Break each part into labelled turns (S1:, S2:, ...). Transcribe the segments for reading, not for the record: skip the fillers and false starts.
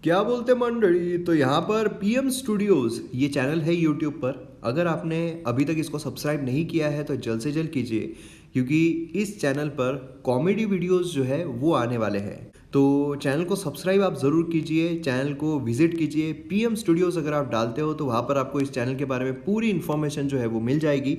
S1: क्या बोलते मंडळी। तो यहाँ पर पीएम स्टूडियोज़ ये चैनल है यूट्यूब पर। अगर आपने अभी तक इसको सब्सक्राइब नहीं किया है तो जल्द से जल्द कीजिए, क्योंकि इस चैनल पर कॉमेडी वीडियोस जो है वो आने वाले हैं। तो चैनल को सब्सक्राइब आप ज़रूर कीजिए, चैनल को विजिट कीजिए। पीएम स्टूडियोज़ अगर आप डालते हो तो वहाँ पर आपको इस चैनल के बारे में पूरी इन्फॉर्मेशन जो है वो मिल जाएगी।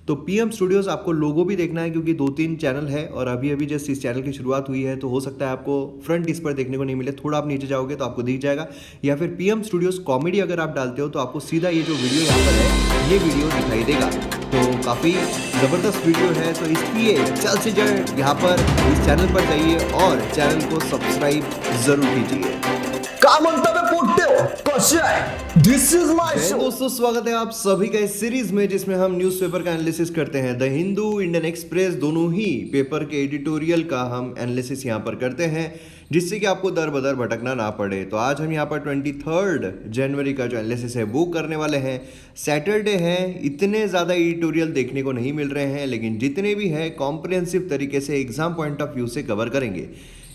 S1: तो पीएम स्टूडियोज़ आपको लोगो भी देखना है, क्योंकि 2-3 चैनल है और अभी अभी जस्ट इस चैनल की शुरुआत हुई है, तो हो सकता है आपको फ्रंट इस पर देखने को नहीं मिले। थोड़ा आप नीचे जाओगे तो आपको दिख जाएगा, या फिर पीएम स्टूडियोज़ कॉमेडी अगर आप डालते हो तो आपको सीधा ये जो वीडियो यहाँ पर है ये वीडियो दिखाई देगा। तो काफ़ी ज़बरदस्त वीडियो है, तो इसलिए जल्द से जल्द यहाँ पर इस चैनल पर जाइए और चैनल को सब्सक्राइब ज़रूर कीजिए।
S2: का म्हणता बे पोट्टे कसे आहे दिस इज माय शो।
S1: दोस्तों स्वागत है आप सभी का इस सीरीज में, जिसमें हम न्यूज़पेपर का एनालिसिस करते हैं। द हिंदू, इंडियन एक्सप्रेस, दोनों ही पेपर के एडिटोरियल का हम एनालिसिस यहाँ पर करते हैं, जिससे कि आपको दर बदर भटकना ना पड़े। तो आज हम यहाँ पर 23 जनवरी का जो एनालिसिस है वो करने वाले हैं। सैटरडे है, इतने ज़्यादा एडिटोरियल देखने को नहीं मिल रहे हैं, लेकिन जितने भी हैं कॉम्प्रिहेंसिव तरीके से एग्जाम पॉइंट ऑफ व्यू से कवर करेंगे।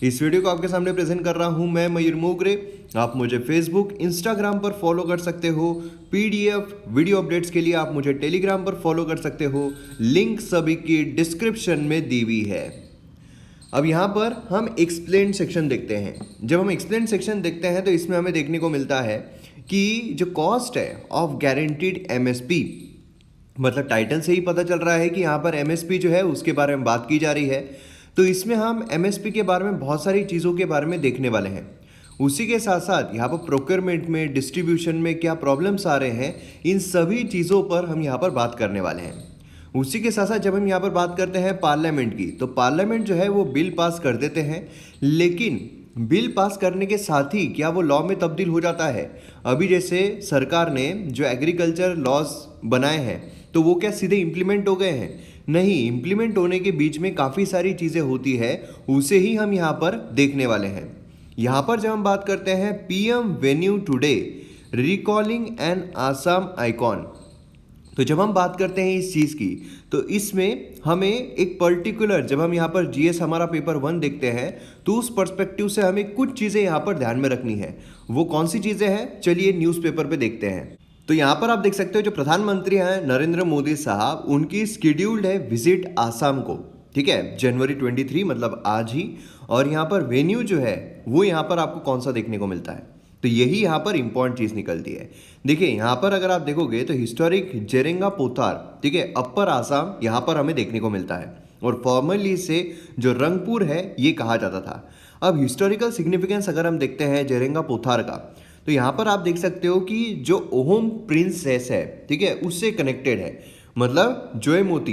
S1: इस वीडियो को आपके सामने प्रेजेंट कर रहा हूं मैं, मयूर मोगरे। आप मुझे फेसबुक, इंस्टाग्राम पर फॉलो कर सकते हो। पीडीएफ वीडियो अपडेट्स के लिए आप मुझे टेलीग्राम पर फॉलो कर सकते हो। लिंक सभी की डिस्क्रिप्शन में दी हुई है। अब यहाँ पर हम एक्सप्लेन सेक्शन देखते हैं। जब हम एक्सप्लेन सेक्शन देखते हैं तो इसमें हमें देखने को मिलता है कि जो कॉस्ट है ऑफ गारंटीड एमएसपी, मतलब टाइटल से ही पता चल रहा है कि यहाँ पर एमएसपी जो है उसके बारे में बात की जा रही है। तो इसमें हम एमएसपी के बारे में बहुत सारी चीज़ों के बारे में देखने वाले हैं। उसी के साथ साथ यहाँ पर प्रोक्योरमेंट में, डिस्ट्रीब्यूशन में क्या प्रॉब्लम्स आ रहे हैं, इन सभी चीज़ों पर हम यहाँ पर बात करने वाले हैं। उसी के साथ साथ जब हम यहाँ पर बात करते हैं पार्लियामेंट की, तो पार्लियामेंट जो है वो बिल पास कर देते हैं, लेकिन बिल पास करने के साथ ही क्या वो लॉ में तब्दील हो जाता है? अभी जैसे सरकार ने जो एग्रीकल्चर लॉज बनाए हैं तो वो क्या सीधे इम्प्लीमेंट हो गए हैं? नहीं, इम्प्लीमेंट होने के बीच में काफ़ी सारी चीज़ें होती है, उसे ही हम यहाँ पर देखने वाले हैं। यहाँ पर जब हम बात करते हैं PM venue today recalling an Assam icon, तो जब हम बात करते हैं इस चीज़ की, तो इसमें हमें एक पर्टिकुलर, जब हम यहाँ पर जीएस हमारा पेपर 1 देखते हैं तो उस पर्सपेक्टिव से हमें कुछ चीज़ें यहाँ पर ध्यान में रखनी है। वो कौन सी चीज़ें हैं, चलिए न्यूज़पेपर पे देखते हैं। तो यहाँ पर आप देख सकते हो जो प्रधानमंत्री हैं नरेंद्र मोदी साहब, उनकी स्केड्यूल्ड है विजिट आसाम को, ठीक है, जनवरी 23 मतलब आज ही। और यहाँ पर वेन्यू जो है वो यहाँ पर आपको कौन सा देखने को मिलता है, तो यही यहाँ पर इंपॉर्टेंट चीज़ निकलती है। देखिए यहाँ पर अगर आप देखोगे तो हिस्टोरिक जेरेंगा पोथार, ठीक है, अपर आसाम यहाँ पर हमें देखने को मिलता है, और फॉर्मली से जो रंगपुर है ये कहा जाता था। अब हिस्टोरिकल सिग्निफिकेंस अगर हम देखते हैं जेरेंगा पोथार का, तो यहाँ पर आप देख सकते हो कि जो ओहोम प्रिंसेस है, ठीक है, उससे कनेक्टेड है, मतलब जयमोती।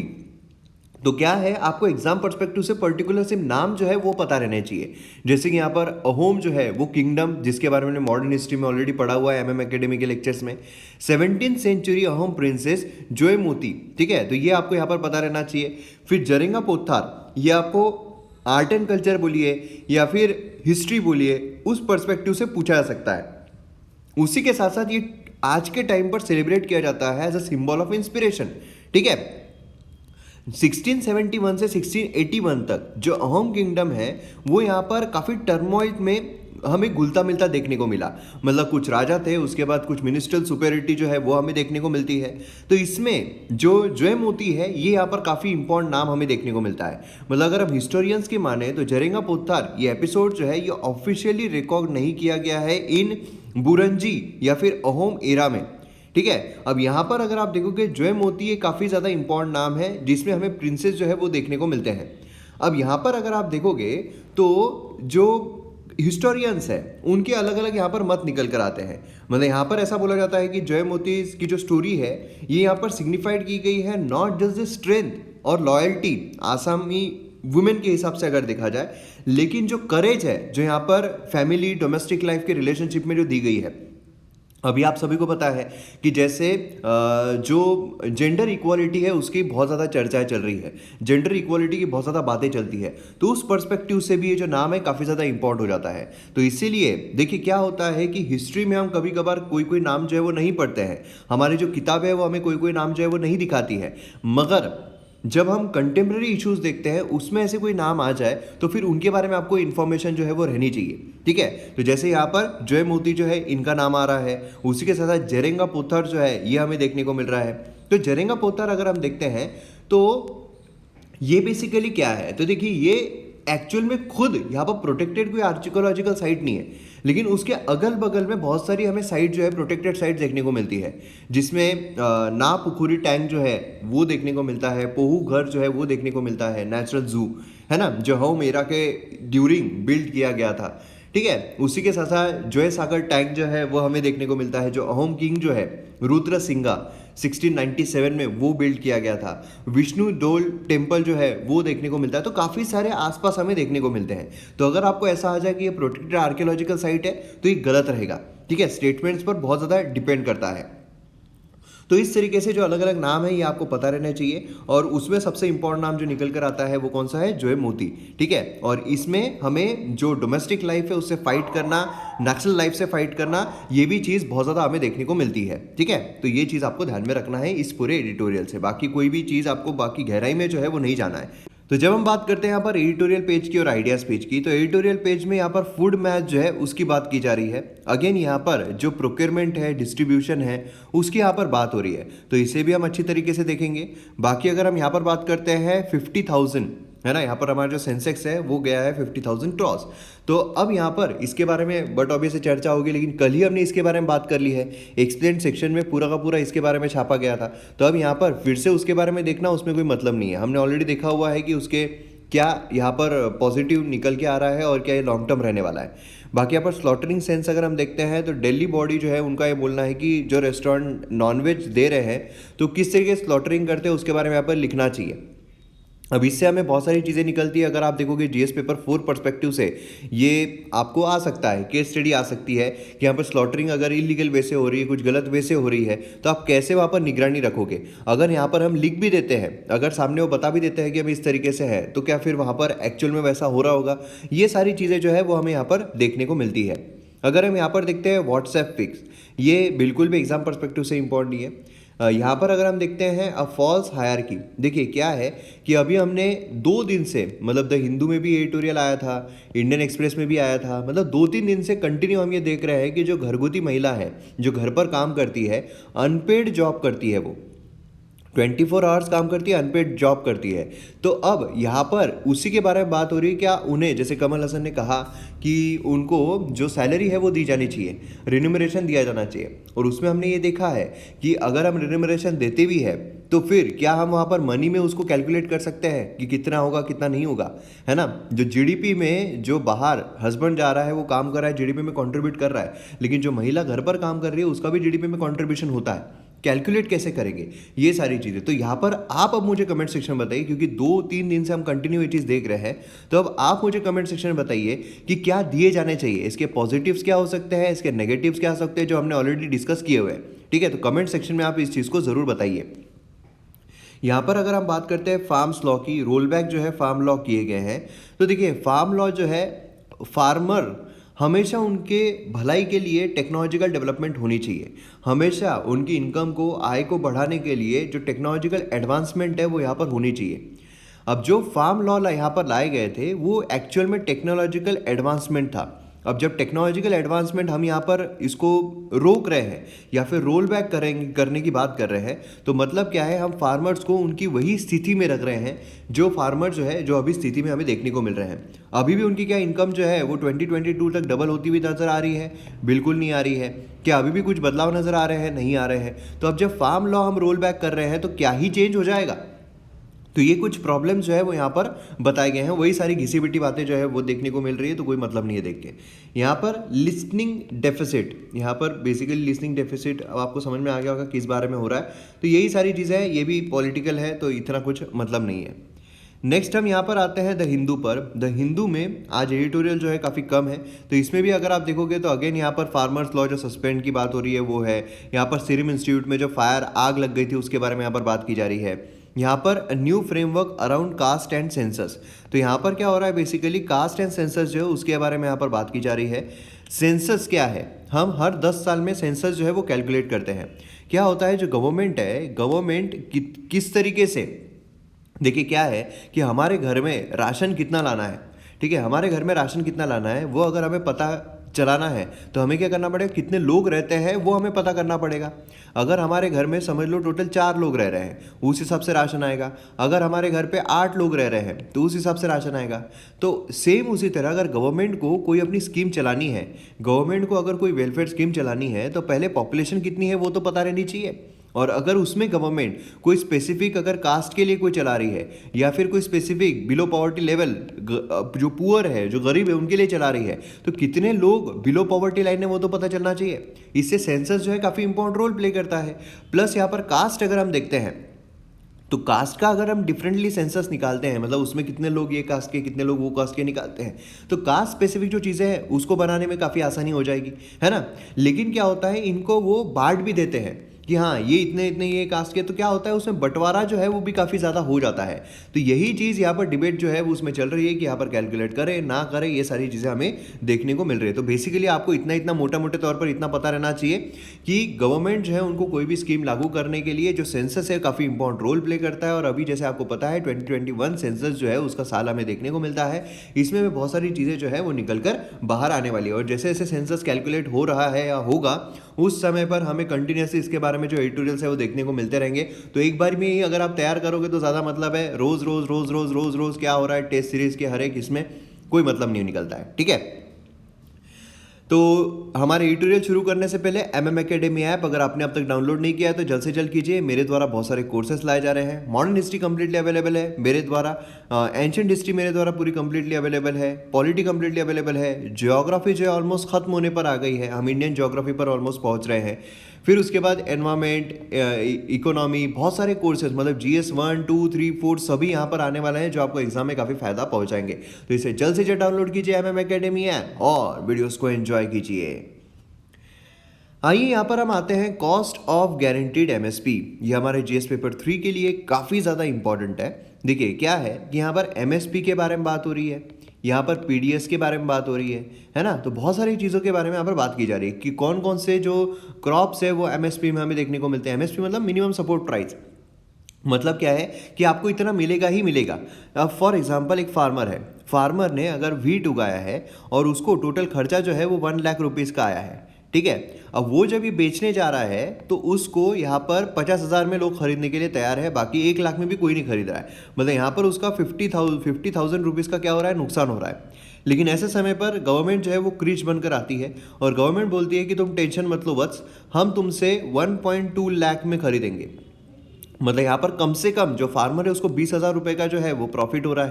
S1: तो क्या है, आपको एग्जाम पर्सपेक्टिव से पर्टिकुलर सिर्फ नाम जो है वो पता रहने चाहिए। जैसे कि यहाँ पर अहोम जो है वो किंगडम, जिसके बारे में मॉडर्न हिस्ट्री में ऑलरेडी पढ़ा हुआ है एमएम एकेडमी के लेक्चर्स में, 17th सेंचुरी अहोम प्रिंसेस जयमोती, ठीक है, तो ये आपको यहाँ पर पता रहना चाहिए। फिर जरेंगा पोथार, ये आपको आर्ट एंड कल्चर बोलिए या फिर हिस्ट्री बोलिए, उस पर्सपेक्टिव से पूछा जा सकता है। उसी के साथ साथ ये आज के टाइम पर सेलिब्रेट किया जाता है as a symbol of inspiration, ठीक है। 1671 से 1681 तक जो अहोम किंगडम है वो यहाँ पर काफ़ी टर्मोइल में हमें घुलता मिलता देखने को मिला। मतलब कुछ राजा थे, उसके बाद कुछ मिनिस्ट्रियल सुपेरिटी जो है वो हमें देखने को मिलती है। तो इसमें जो जयमोती है ये यहाँ पर काफ़ी इंपॉर्टेंट नाम हमें देखने को मिलता है। मतलब अगर हम हिस्टोरियंस की माने तो जरेंगा पोथार ये एपिसोड जो है ये ऑफिशियली रिकॉर्ड नहीं किया गया है इन बुरंजी या फिर अहोम एरा में, ठीक है। अब यहाँ पर अगर आप देखोगे जयमोती ये काफ़ी ज़्यादा इंपॉर्टेंट नाम है, जिसमें हमें प्रिंसेस जो है वो देखने को मिलते हैं। अब यहाँ पर अगर आप देखोगे तो जो हिस्टोरियंस है उनके अलग अलग यहाँ पर मत निकल कर आते हैं। मतलब यहाँ पर ऐसा बोला जाता है कि जयमोती की जो स्टोरी है ये यहाँ पर सिग्निफाइड की गई है नॉट जस्ट द स्ट्रेंथ और लॉयल्टी आसामी वुमेन के हिसाब से अगर देखा जाए, लेकिन जो करेज है जो यहाँ पर फैमिली डोमेस्टिक लाइफ के रिलेशनशिप में जो दी गई है। अभी आप सभी को पता है कि जैसे जो जेंडर इक्वालिटी है उसकी बहुत ज़्यादा चर्चाएं चल रही है, जेंडर इक्वालिटी की बहुत ज़्यादा बातें चलती है, तो उस पर्सपेक्टिव से भी ये जो नाम है काफ़ी ज़्यादा इंपॉर्टेंट हो जाता है। तो इसीलिए देखिए क्या होता है कि हिस्ट्री में हम कभी कभार कोई कोई नाम जो है वो नहीं पढ़ते हैं, हमारी जो किताब है वो हमें कोई कोई नाम जो है वो नहीं दिखाती है, मगर जब हम कंटेम्प्रेरी इश्यूज देखते हैं उसमें ऐसे कोई नाम आ जाए तो फिर उनके बारे में आपको इन्फॉर्मेशन जो है वो रहनी चाहिए, ठीक है। तो जैसे यहाँ पर जय मोती जो है इनका नाम आ रहा है, उसी के साथ साथ जेरेंगा पोथर जो है ये हमें देखने को मिल रहा है। तो जेरेंगा पोथर अगर हम देखते हैं तो ये बेसिकली क्या है, तो देखिए ये एक्चुअल में खुद यहाँ पर प्रोटेक्टेड कोई आर्कियोलॉजिकल साइट नहीं है, लेकिन उसके अगल बगल में बहुत सारी हमें साइट जो है प्रोटेक्टेड साइट देखने को मिलती है, जिसमें ना पुखुरी टैंक जो है वो देखने को मिलता है, पोहू घर जो है वो देखने को मिलता है, नेचुरल जू है ना जो अहोम एरा के ड्यूरिंग बिल्ड किया गया था, ठीक है। उसी के साथ साथ जय सागर टैंक जो है वो हमें देखने को मिलता है, जो अहोम किंग जो है रुद्र सिंगा 1697 में वो बिल्ड किया गया था। विष्णु डोल टेम्पल जो है वो देखने को मिलता है। तो काफ़ी सारे आसपास हमें देखने को मिलते हैं। तो अगर आपको ऐसा आ जाए कि ये प्रोटेक्टेड आर्कियोलॉजिकल साइट है तो ये गलत रहेगा, ठीक है। स्टेटमेंट्स पर बहुत ज़्यादा डिपेंड करता है। तो इस तरीके से जो अलग अलग नाम है ये आपको पता रहना चाहिए, और उसमें सबसे इंपॉर्टेंट नाम जो निकल कर आता है वो कौन सा है, जो है मोती, ठीक है। और इसमें हमें जो डोमेस्टिक लाइफ है उससे फाइट करना, नेचुरल लाइफ से फाइट करना, ये भी चीज़ बहुत ज़्यादा हमें देखने को मिलती है, ठीक है। तो ये चीज़ आपको ध्यान में रखना है इस पूरे एडिटोरियल से, बाकी कोई भी चीज़ आपको बाकी गहराई में जो है वो नहीं जाना है। तो जब हम बात करते हैं यहाँ पर एडिटोरियल पेज की और आइडियाज़ पेज की, तो एडिटोरियल पेज में यहाँ पर फूड मैच जो है उसकी बात की जा रही है। अगेन यहाँ पर जो प्रोक्योरमेंट है, डिस्ट्रीब्यूशन है, उसकी यहाँ पर बात हो रही है, तो इसे भी हम अच्छी तरीके से देखेंगे। बाकी अगर हम यहाँ पर बात करते हैं 50,000 है ना, यहाँ पर हमारा जो सेंसेक्स है वो गया है 50,000 क्रॉस। तो अब यहाँ पर इसके बारे में बट ऑब्वियसली चर्चा होगी, लेकिन कल ही हमने इसके बारे में बात कर ली है, एक्सप्लेन सेक्शन में पूरा का पूरा इसके बारे में छापा गया था। तो अब यहाँ पर फिर से उसके बारे में देखना उसमें कोई मतलब नहीं है। हमने ऑलरेडी देखा हुआ है कि उसके क्या यहाँ पर पॉजिटिव निकल के आ रहा है और क्या ये लॉन्ग टर्म रहने वाला है। बाकी यहाँ पर स्लॉटरिंग सेंस अगर हम देखते हैं तो दिल्ली बॉडी जो है उनका ये बोलना है कि जो रेस्टोरेंट नॉनवेज दे रहे हैं तो किस तरीके से स्लॉटरिंग करते हैं उसके बारे में यहाँ पर लिखना चाहिए। अब इससे हमें बहुत सारी चीज़ें निकलती है। अगर आप देखोगे जीएस पेपर 4 पर्सपेक्टिव से ये आपको आ सकता है, केस स्टडी आ सकती है कि यहाँ पर स्लॉटरिंग अगर इलीगल वे से हो रही है, कुछ गलत वे से हो रही है, तो आप कैसे वहाँ पर निगरानी रखोगे। अगर यहाँ पर हम लिख भी देते हैं, अगर सामने वो बता भी देते हैं कि हम इस तरीके से है, तो क्या फिर वहाँ पर एक्चुअल में वैसा हो रहा होगा। ये सारी चीज़ें जो है वो हमें यहाँ पर देखने को मिलती है। अगर हम यहाँ पर देखते हैं व्हाट्सएप फिक्स, ये बिल्कुल भी एग्जाम पर्सपेक्टिव से इंपॉर्टेंट नहीं है। यहाँ पर अगर हम देखते हैं अ फॉल्स हायरार्की, देखिए क्या है कि अभी हमने 2 दिन से, मतलब द हिंदू में भी एडिटोरियल आया था, इंडियन एक्सप्रेस में भी आया था, मतलब 2-3 दिन से कंटिन्यू हम ये देख रहे हैं कि जो घरगुती महिला है, जो घर पर काम करती है, अनपेड जॉब करती है, वो 24 आवर्स काम करती है, अनपेड जॉब करती है। तो अब यहाँ पर उसी के बारे में बात हो रही है, क्या उन्हें, जैसे कमल हसन ने कहा कि उनको जो सैलरी है वो दी जानी चाहिए, रिन्यूमरेशन दिया जाना चाहिए। और उसमें हमने ये देखा है कि अगर हम रिन्यूमरेशन देते भी है तो फिर क्या हम वहाँ पर मनी में उसको कैलकुलेट कर सकते हैं कि कितना होगा कितना नहीं होगा, है ना। जो जीडीपी में जो बाहर हस्बैंड जा रहा है वो काम कर रहा है, जीडीपी में कंट्रीब्यूट कर रहा है, लेकिन जो महिला घर पर काम कर रही है उसका भी जीडीपी में कंट्रीब्यूशन होता है। कैलकुलेट कैसे करेंगे ये सारी चीज़ें, तो यहाँ पर आप अब मुझे कमेंट सेक्शन में बताइए, क्योंकि 2-3 दिन से हम कंटिन्यू ये चीज़ देख रहे हैं। तो अब आप मुझे कमेंट सेक्शन में बताइए कि क्या दिए जाने चाहिए, इसके पॉजिटिव्स क्या हो सकते हैं, इसके नेगेटिव्स क्या हो सकते हैं, जो हमने ऑलरेडी डिस्कस किए हुए हैं, ठीक है। तो कमेंट सेक्शन में आप इस चीज़ को ज़रूर बताइए। यहाँ पर अगर हम बात करते हैं फार्म्स लॉ की, रोल बैक जो है फार्म लॉ किए गए हैं। तो देखिए फार्म लॉ जो है, फार्मर हमेशा उनके भलाई के लिए टेक्नोलॉजिकल डेवलपमेंट होनी चाहिए, हमेशा उनकी इनकम को, आय को बढ़ाने के लिए जो टेक्नोलॉजिकल एडवांसमेंट है वो यहाँ पर होनी चाहिए। अब जो फार्म लॉ यहाँ पर लाए गए थे वो एक्चुअल में टेक्नोलॉजिकल एडवांसमेंट था। अब जब टेक्नोलॉजिकल एडवांसमेंट हम यहाँ पर इसको रोक रहे हैं या फिर रोल बैक करने की बात कर रहे हैं, तो मतलब क्या है, हम फार्मर्स को उनकी वही स्थिति में रख रहे हैं जो फार्मर जो है, जो अभी स्थिति में हमें देखने को मिल रहे हैं। अभी भी उनकी क्या इनकम जो है वो 2022 तक डबल होती हुई नज़र आ रही है, बिल्कुल नहीं आ रही है। क्या अभी भी कुछ बदलाव नज़र आ रहे हैं, नहीं आ रहे हैं। तो अब जब फार्म लॉ हम रोल बैक कर रहे हैं तो क्या ही चेंज हो जाएगा। तो ये कुछ प्रॉब्लम्स जो है वो यहाँ पर बताए गए हैं, वही सारी घिसी पिटी बातें जो है वो देखने को मिल रही है, तो कोई मतलब नहीं है देख के। यहाँ पर लिसनिंग डेफिसिट, यहाँ पर बेसिकली लिसनिंग डेफिसिट, अब आपको समझ में आ गया होगा किस बारे में हो रहा है। तो यही सारी चीज़ें हैं, ये भी पॉलिटिकल है, तो इतना कुछ मतलब नहीं है। नेक्स्ट हम यहाँ पर आते हैं द हिंदू पर। द हिंदू में आज एडिटोरियल जो है काफ़ी कम है, तो इसमें भी अगर आप देखोगे तो अगेन यहाँ पर फार्मर्स लॉ जो सस्पेंड की बात हो रही है वो है। यहाँ पर सीरम इंस्टीट्यूट में जो फायर आग लग गई थी उसके बारे में यहाँ पर बात की जा रही है। यहाँ पर new framework around caste and census, तो यहाँ पर क्या हो रहा है, बेसिकली कास्ट एंड सेंसस जो है उसके बारे में यहाँ पर बात की जा रही है। सेंसस क्या है, हम हर 10 साल में सेंसस जो है वो कैलकुलेट करते हैं। क्या होता है, जो गवर्नमेंट है, गवर्नमेंट किस तरीके से देखिए क्या है कि हमारे घर में राशन कितना लाना है, ठीक है, हमारे घर में राशन कितना लाना है वो अगर हमें पता चलाना है तो हमें क्या करना पड़ेगा, कितने लोग रहते हैं वो हमें पता करना पड़ेगा। अगर हमारे घर में समझ लो टोटल 4 लोग रह रहे हैं उस हिसाब से राशन आएगा। अगर हमारे घर पे 8 लोग रह रहे हैं तो उस हिसाब से राशन आएगा। तो सेम उसी तरह अगर गवर्नमेंट को कोई अपनी स्कीम चलानी है, गवर्नमेंट को अगर कोई वेलफेयर स्कीम चलानी है तो पहले पॉपुलेशन कितनी है वो तो पता रहनी चाहिए। और अगर उसमें गवर्नमेंट कोई स्पेसिफिक अगर कास्ट के लिए कोई चला रही है या फिर कोई स्पेसिफिक बिलो पॉवर्टी लेवल जो पुअर है, जो गरीब है, उनके लिए चला रही है तो कितने लोग बिलो पॉवर्टी लाइन है वो तो पता चलना चाहिए। इससे सेंसस जो है काफ़ी इंपॉर्टेंट रोल प्ले करता है। प्लस यहाँ पर कास्ट अगर हम देखते हैं तो कास्ट का अगर हम डिफरेंटली सेंसस निकालते हैं, मतलब उसमें कितने लोग ये कास्ट के कितने लोग वो कास्ट के निकालते हैं, तो कास्ट स्पेसिफिक जो चीज़ें हैं उसको बनाने में काफ़ी आसानी हो जाएगी, है ना। लेकिन क्या होता है, इनको वो बांट भी देते हैं कि हाँ ये इतने इतने ये कास्ट के, तो क्या होता है उसमें बंटवारा जो है वो भी काफ़ी ज़्यादा हो जाता है। तो यही चीज़ यहाँ पर डिबेट जो है वो उसमें चल रही है कि यहाँ पर कैलकुलेट करें ना करें, ये सारी चीज़ें हमें देखने को मिल रही है। तो बेसिकली आपको इतना इतना मोटा मोटे तौर पर इतना पता रहना चाहिए कि गवर्नमेंट जो है उनको कोई भी स्कीम लागू करने के लिए जो सेंसस है काफ़ी इंपॉर्टेंट रोल प्ले करता है। और अभी जैसे आपको पता है 2021 सेंसस जो है उसका साल हमें देखने को मिलता है, इसमें बहुत सारी चीज़ें जो है वो निकल कर बाहर आने वाली है। और जैसे जैसे सेंसस कैलकुलेट हो रहा है या होगा उस समय पर हमें कंटिन्यूसली इसके बारे में जो एडिटोरियल्स है वो देखने को मिलते रहेंगे। तो एक बार में ही अगर आप तैयार करोगे तो ज़्यादा मतलब है, रोज़ रोज़ रोज़ रोज़ रोज़ रोज़ क्या हो रहा है टेस्ट सीरीज़ के हर एक इसमें कोई मतलब नहीं निकलता है, ठीक है। तो हमारे एडिटोरियल शुरू करने से पहले MM Academy ऐप अगर आपने अब तक डाउनलोड नहीं किया है तो जल्द से जल्द कीजिए। मेरे द्वारा बहुत सारे कोर्सेज लाए जा रहे हैं। मॉडर्न हिस्ट्री कंप्लीटली अवेलेबल है मेरे द्वारा, एंशिएंट हिस्ट्री मेरे द्वारा पूरी कंप्लीटली अवेलेबल है, पॉलिटी कंप्लीटली अवेलेबल है, ज्योग्राफी जो है ऑलमोस्ट खत्म होने पर आ गई है, हम इंडियन ज्योग्राफी पर ऑलमोस्ट पहुंच रहे हैं। फिर उसके बाद एनवायरमेंट, इकोनॉमी, बहुत सारे कोर्सेज मतलब GS 1 2 3 4 सभी यहाँ पर आने वाले हैं जो आपको एग्जाम में काफ़ी फायदा पहुंचाएंगे। तो इसे जल्द से जल्द डाउनलोड कीजिए MM Academy ऐप और वीडियोस को एंजॉय कीजिए। आइए यहाँ पर हम आते हैं कॉस्ट ऑफ गारंटीड MSP। ये हमारे GS पेपर 3 के लिए काफ़ी ज़्यादा इंपॉर्टेंट है। देखिए क्या है कि यहाँ पर MSP के बारे में बात हो रही है, यहाँ पर PDS के बारे में बात हो रही है ना। तो बहुत सारी चीज़ों के बारे में यहाँ पर बात की जा रही है कि कौन कौन से जो क्रॉप्स है वो MSP में हमें देखने को मिलते हैं। MSP मतलब मिनिमम सपोर्ट प्राइस, मतलब क्या है कि आपको इतना मिलेगा ही मिलेगा। अब फॉर एग्जांपल एक फार्मर है, फार्मर ने अगर व्हीट उगाया है और उसको टोटल खर्चा जो है वो 1 लाख रुपीज़ का आया है, ठीक है। अब वो जब ये बेचने जा रहा है तो उसको यहाँ पर 50,000 में लोग खरीदने के लिए तैयार है, बाकी 1 लाख में भी कोई नहीं खरीद रहा है। मतलब यहाँ पर उसका 50,000 रुपीज़ का क्या हो रहा है, नुकसान हो रहा है। लेकिन ऐसे समय पर गवर्नमेंट जो है वो क्रीच बनकर आती है और गवर्नमेंट बोलती है कि तुम टेंशन मत लो वत्स, हम तुमसे 1.2 लाख में खरीदेंगे। मतलब यहाँ पर कम से कम जो फार्मर है उसको 20,000 रुपये का जो है वो प्रॉफिट हो रहा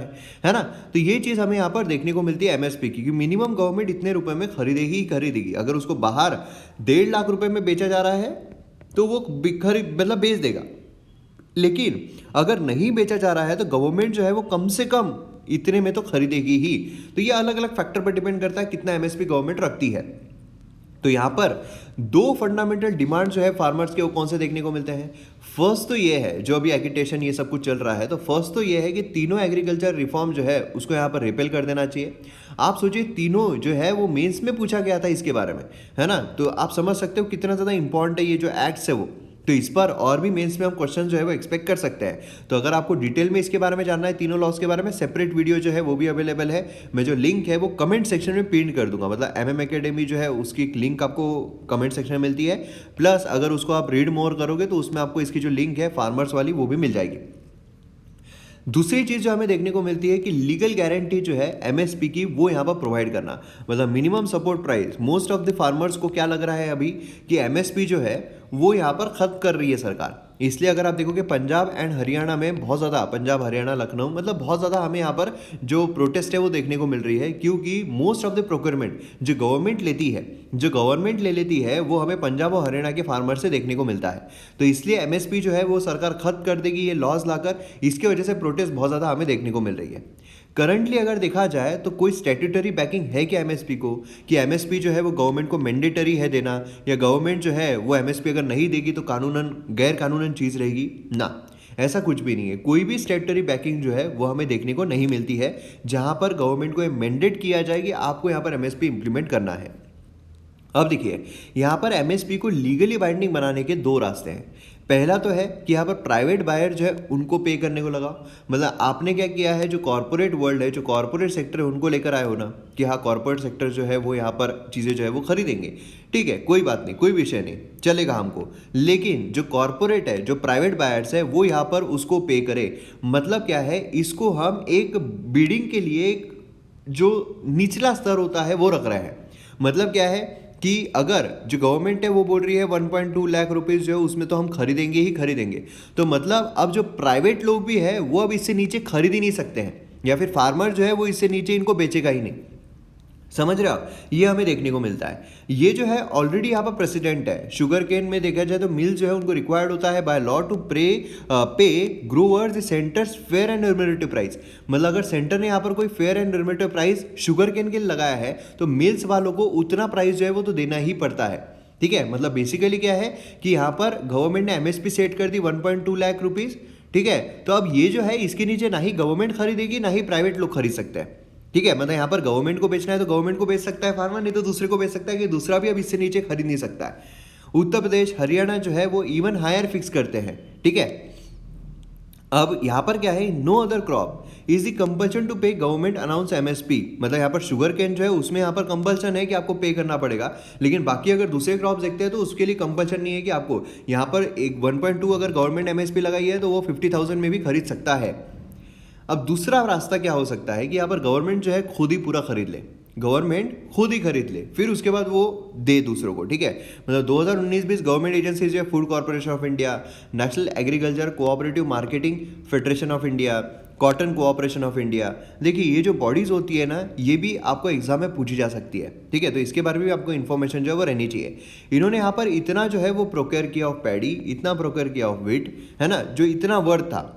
S1: है ना। तो ये चीज़ हमें यहाँ पर देखने को मिलती है MSP की, कि मिनिमम गवर्नमेंट इतने रुपए में खरीदेगी ही खरीदेगी। अगर उसको बाहर 1.5 लाख रुपए में बेचा जा रहा है तो वो मतलब बेच देगा। लेकिन अगर नहीं बेचा जा रहा है तो गवर्नमेंट जो है वो कम से कम इतने में तो खरीदेगी ही। तो ये अलग अलग फैक्टर पर डिपेंड करता है कितना MSP गवर्नमेंट रखती है। तो यहाँ पर 2 फंडामेंटल डिमांड जो है फार्मर्स के वो कौन से देखने को मिलते हैं। फर्स्ट तो ये है, जो अभी एगिटेशन ये सब कुछ चल रहा है, तो फर्स्ट तो ये है कि तीनों एग्रीकल्चर रिफॉर्म जो है उसको यहाँ पर रिपेल कर देना चाहिए। आप सोचिए तीनों जो है वो मेंस में पूछा गया था इसके बारे में, है ना। तो आप समझ सकते हो कितना ज़्यादा इंपॉर्टेंट है ये जो एक्ट्स है वो। तो इस पर और भी मेंस में हम क्वेश्चन जो है वो एक्सपेक्ट कर सकते हैं। तो अगर आपको डिटेल में इसके बारे में जानना है, तीनों लॉस के बारे में, सेपरेट वीडियो जो है वो भी अवेलेबल है। मैं जो लिंक है वो कमेंट सेक्शन में पिन कर दूंगा। मतलब MM Academy जो है उसकी एक लिंक आपको कमेंट सेक्शन में मिलती है। प्लस अगर उसको आप रीड मोर करोगे तो उसमें आपको इसकी जो लिंक है फार्मर्स वाली वो भी मिल जाएगी। दूसरी चीज़ जो हमें देखने को मिलती है कि लीगल गारंटी जो है MSP की वो यहाँ पर प्रोवाइड करना, मतलब minimum support price. Most of the farmers को क्या लग रहा है अभी कि MSP जो है वो यहाँ पर खत्म कर रही है सरकार। इसलिए अगर आप देखोगे पंजाब एंड हरियाणा में बहुत ज़्यादा, पंजाब हरियाणा लखनऊ मतलब बहुत ज़्यादा हमें यहाँ पर जो प्रोटेस्ट है वो देखने को मिल रही है, क्योंकि मोस्ट ऑफ द प्रोक्योरमेंट जो गवर्नमेंट ले लेती है वो हमें पंजाब और हरियाणा के फार्मर से देखने को मिलता है। तो इसलिए MSP जो है वो सरकार खत्म कर देगी ये लॉज लाकर। इसकी वजह से प्रोटेस्ट बहुत ज़्यादा हमें देखने को मिल रही है। करंटली अगर देखा जाए तो कोई स्टैट्यूटरी बैकिंग है क्या MSP को, कि MSP जो है वो गवर्नमेंट को मैंडेटरी है देना, या गवर्नमेंट जो है वो MSP अगर नहीं देगी तो कानूनन गैर कानूनन चीज़ रहेगी ना, ऐसा कुछ भी नहीं है। कोई भी स्टैट्यूटरी बैकिंग जो है वो हमें देखने को नहीं मिलती है जहां पर गवर्नमेंट को मैंडेट किया जाए कि आपको यहाँ पर MSP इंप्लीमेंट करना है। अब देखिए, यहाँ पर एमएसपी को लीगली बाइंडिंग बनाने के दो रास्ते हैं। पहला तो है कि यहाँ पर प्राइवेट बायर जो है उनको पे करने को लगाओ। मतलब आपने क्या किया है, जो कॉर्पोरेट वर्ल्ड है, जो कॉर्पोरेट सेक्टर है, उनको लेकर आए हो ना कि हाँ कॉर्पोरेट सेक्टर जो है वो यहाँ पर चीज़ें जो है वो खरीदेंगे। ठीक है, कोई बात नहीं, कोई विषय नहीं, चलेगा हमको। लेकिन जो कॉर्पोरेट है, जो प्राइवेट बायर्स है, वो यहाँ पर उसको पे करे। मतलब क्या है, इसको हम एक बिडिंग के लिए एक जो निचला स्तर होता है वो रख रहे हैं। मतलब क्या है कि अगर जो गवर्नमेंट है वो बोल रही है 1.2 लाख रुपीज़ जो है उसमें तो हम खरीदेंगे ही खरीदेंगे, तो मतलब अब जो प्राइवेट लोग भी है वो अब इससे नीचे खरीद ही नहीं सकते हैं, या फिर फार्मर जो है वो इससे नीचे इनको बेचेगा ही नहीं। समझ रहे हो, ये हमें देखने को मिलता है। ये जो है ऑलरेडी यहाँ पर प्रेसिडेंट है। शुगर केन में देखा जाए तो मिल जो है उनको रिक्वायर्ड होता है by law to pay growers centre's fair and remunerative price. मतलब अगर सेंटर ने यहाँ पर कोई fair and remunerative price sugarcane के लिए लगाया है तो मिल्स वालों को उतना प्राइस जो है वो तो देना ही पड़ता है। ठीक है, मतलब बेसिकली क्या है कि यहाँ पर गवर्नमेंट ने एमएसपी सेट कर दी 1.2 लाख रुपीज़। ठीक है, तो अब ये जो है इसके नीचे ना ही गवर्नमेंट खरीदेगी ना ही प्राइवेट लोग खरीद सकते हैं। ठीक है, मतलब यहाँ पर गवर्नमेंट को बेचना है तो गवर्नमेंट को बेच सकता है फार्मर, नहीं तो दूसरे को बेच सकता है कि दूसरा भी अब इससे नीचे खरीद नहीं सकता है। उत्तर प्रदेश, हरियाणा जो है वो इवन हायर फिक्स करते हैं। ठीक है, अब यहाँ पर क्या है, no other crop is the compulsion to pay government announce MSP. मतलब यहाँ पर शुगर केन जो है उसमें यहाँ पर कंपल्शन है कि आपको पे करना पड़ेगा, लेकिन बाकी अगर दूसरे क्रॉप देखते हैं तो उसके लिए कंपल्शन नहीं है कि आपको यहाँ पर एक 1.2 अगर गवर्नमेंट एमएसपी लगाई है तो वो 50,000 में भी खरीद सकता है। अब दूसरा रास्ता क्या हो सकता है कि यहाँ पर गवर्नमेंट जो है खुद ही पूरा खरीद ले, गवर्नमेंट खुद ही खरीद ले, फिर उसके बाद वो दे दूसरों को। ठीक है, मतलब 2019-20 गवर्नमेंट एजेंसीज जो है food corporation of India, national agriculture cooperative marketing federation of India, cotton cooperation of India. देखिए ये जो बॉडीज होती है ना, ये भी आपको एग्जाम में पूछी जा सकती है। ठीक है, तो इसके बारे में भी आपको इन्फॉर्मेशन जो है वो रहनी चाहिए। इन्होंने यहाँ पर इतना जो है वो प्रोक्योर किया ऑफ पैडी, इतना प्रोक्योर किया ऑफ व्हीट, है ना, जो इतना वर्थ था।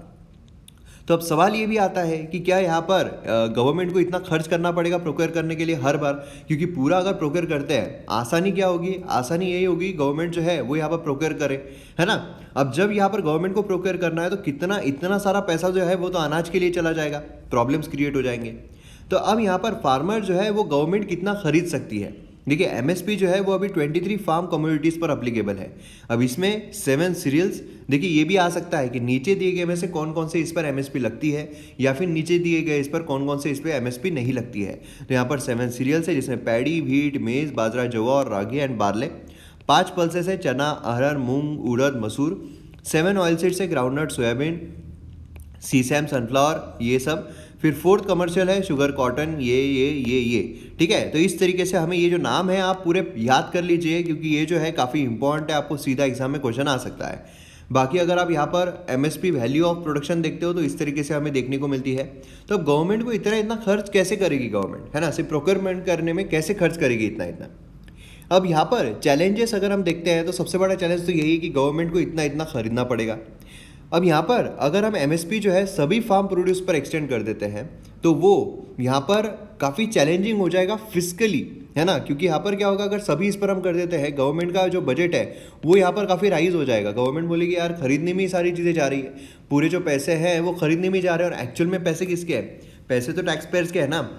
S1: तो अब सवाल ये भी आता है कि क्या यहाँ पर गवर्नमेंट को इतना खर्च करना पड़ेगा प्रोक्योर करने के लिए हर बार, क्योंकि पूरा अगर प्रोक्योर करते हैं, आसानी क्या होगी, आसानी यही होगी गवर्नमेंट जो है वो यहाँ पर प्रोक्योर करे, है ना। अब जब यहाँ पर गवर्नमेंट को प्रोक्योर करना है तो कितना इतना सारा पैसा जो है वो तो अनाज के लिए चला जाएगा, प्रॉब्लम्स क्रिएट हो जाएंगे। तो अब यहाँ पर फार्मर जो है वो गवर्नमेंट कितना खरीद सकती है। देखिए एमएसपी जो है वो अभी 23 फार्म कम्युनिटीज़ पर अप्लीकेबल है। अब इसमें 7 सीरियल्स, देखिए ये भी आ सकता है कि नीचे दिए गए में से कौन कौन से इस पर एमएसपी लगती है, या फिर नीचे दिए गए इस पर कौन कौन से इस पर एमएसपी नहीं लगती है। तो यहाँ पर 7 सीरियल्स है जिसमें पैडी, व्हीट, मेज, बाजरा, जवा, रागी एंड बार्ले। 5 पल्सेस है चना, अरहर, मूंग, उड़द, मसूर। 7 ऑयल सीड्स है ग्राउंडनट, सोयाबीन, सीसैम, सनफ्लावर, ये सब। फिर 4th कमर्शियल है शुगर, कॉटन, ये। ठीक है, तो इस तरीके से हमें ये जो नाम है आप पूरे याद कर लीजिए, क्योंकि ये जो है काफ़ी इंपॉर्टेंट है, आपको सीधा एग्जाम में क्वेश्चन आ सकता है। बाकी अगर आप यहाँ पर एमएसपी वैल्यू ऑफ प्रोडक्शन देखते हो तो इस तरीके से हमें देखने को मिलती है। तो अब गवर्नमेंट को इतना खर्च कैसे करेगी गवर्नमेंट, है ना, सिर्फ प्रोक्योरमेंट करने में कैसे खर्च करेगी इतना। अब यहाँ पर चैलेंजेस अगर हम देखते हैं तो सबसे बड़ा चैलेंज तो यही है कि गवर्नमेंट को इतना खरीदना पड़ेगा। अब यहाँ पर अगर हम एमएसपी जो है सभी फार्म प्रोड्यूस पर एक्सटेंड कर देते हैं तो वो यहाँ पर काफ़ी चैलेंजिंग हो जाएगा फिजिकली, है ना, क्योंकि यहाँ पर क्या होगा, अगर सभी इस पर हम कर देते हैं, गवर्नमेंट का जो बजट है वो यहाँ पर काफ़ी राइज हो जाएगा। गवर्नमेंट बोलेगी यार खरीदने में ही सारी चीज़ें जा रही है, पूरे जो पैसे हैं वो खरीदने में जा रहे हैं, और एक्चुअल में पैसे किसके हैं, पैसे तो टैक्स पेयर्स के हैं ना।